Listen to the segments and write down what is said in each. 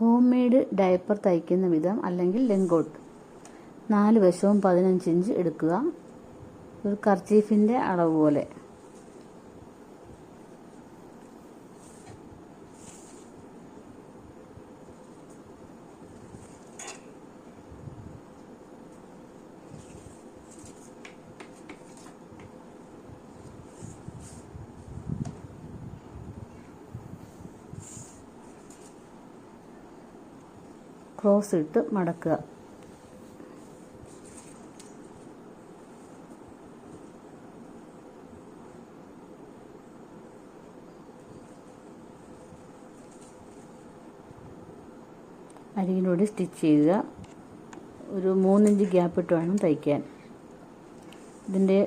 Home made diaper തയ്ക്കുന്ന വിധം അല്ലെങ്കിൽ ലെങ്കോട്ട്. 4 വശവും 15 ഇഞ്ച് എടുക്കുക. ഒരു കർച്ചീഫിൻ്റെ അളവ് പോലെ. ക്രോസ് ഇട്ട് മടക്കുക. അരികിലൂടെ സ്റ്റിച്ച് ചെയ്യുക. ഒരു 3 ഇഞ്ച് ഗ്യാപ്പ് ഇട്ട് വേണം തയ്ക്കാൻ. ഇതിൻ്റെ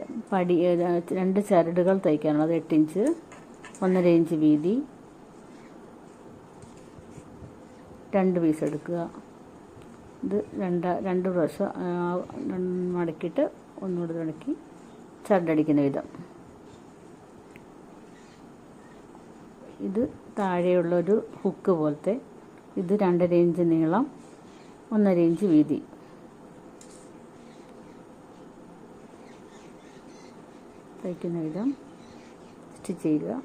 2 ചരടുകൾ തയ്ക്കാനുള്ളത് 8 ഇഞ്ച്, 1.5 ഇഞ്ച് വീതി, 2 പീസ് എടുക്കുക. ഇത് രണ്ട് പ്രാവശ്യം മടക്കിയിട്ട് ഒന്നുകൂടി മടക്കി ചരടടിക്കുന്ന വിധം. ഇത് താഴെയുള്ളൊരു ഹുക്ക് പോലത്തെ. ഇത് 2.5 ഇഞ്ച് നീളം, 1.5 ഇഞ്ച് വീതി. തയ്ക്കുന്ന വിധം സ്റ്റിച്ച് ചെയ്യുക.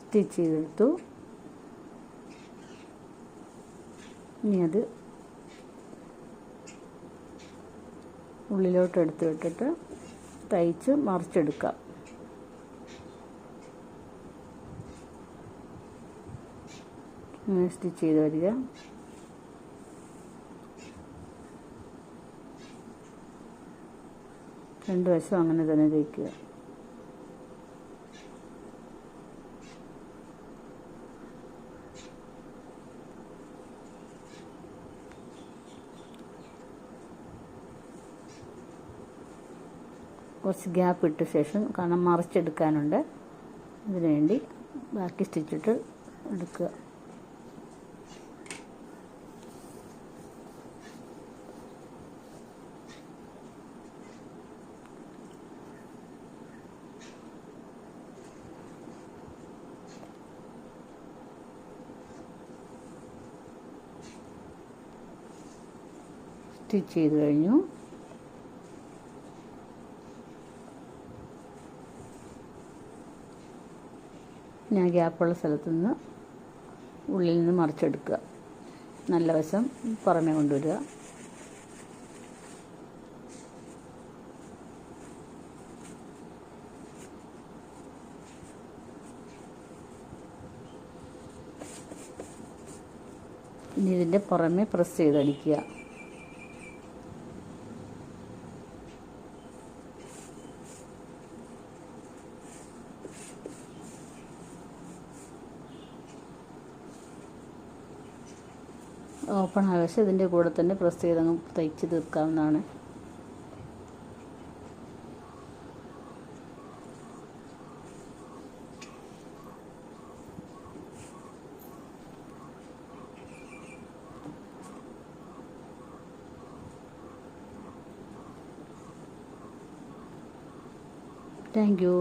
സ്റ്റിച്ച് ചെയ്തെടുത്തു. ഇനി അത് ഉള്ളിലോട്ട് എടുത്ത് വിട്ടിട്ട് തയ്ച്ച് മറിച്ചെടുക്കാം. ഇങ്ങനെ സ്റ്റിച്ച് ചെയ്ത് വരിക. രണ്ട് വശം അങ്ങനെ തന്നെ തയ്ക്കുക. കുറച്ച് ഗ്യാപ്പ് ഇട്ട ശേഷം, കാരണം മറിച്ചെടുക്കാനുണ്ട്, ഇതിനു വേണ്ടി ബാക്കി സ്റ്റിച്ചിട്ട് എടുക്കുക. സ്റ്റിച്ച് ചെയ്ത് കഴിഞ്ഞു. ഞാൻ ഗ്യാപ്പുള്ള സ്ഥലത്തു നിന്ന് ഉള്ളിൽ നിന്ന് മറിച്ചെടുക്കുക. നല്ല വശം പുറമേ കൊണ്ടുവരിക. ഇനി ഇതിൻ്റെ പുറമേ പ്രസ് ചെയ്തടിക്കുക. ഓപ്പൺ ആയ വശം ഇതിൻ്റെ കൂടെ തന്നെ പ്രസ് ചെയ്തങ്ങ് തയ്ച്ച് തീർക്കാവുന്നതാണ്. Thank you.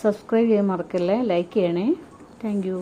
സബ്സ്ക്രൈബ് ചെയ്യാൻ മറക്കല്ലേ, ലൈക്ക് ചെയ്യണേ. Thank you.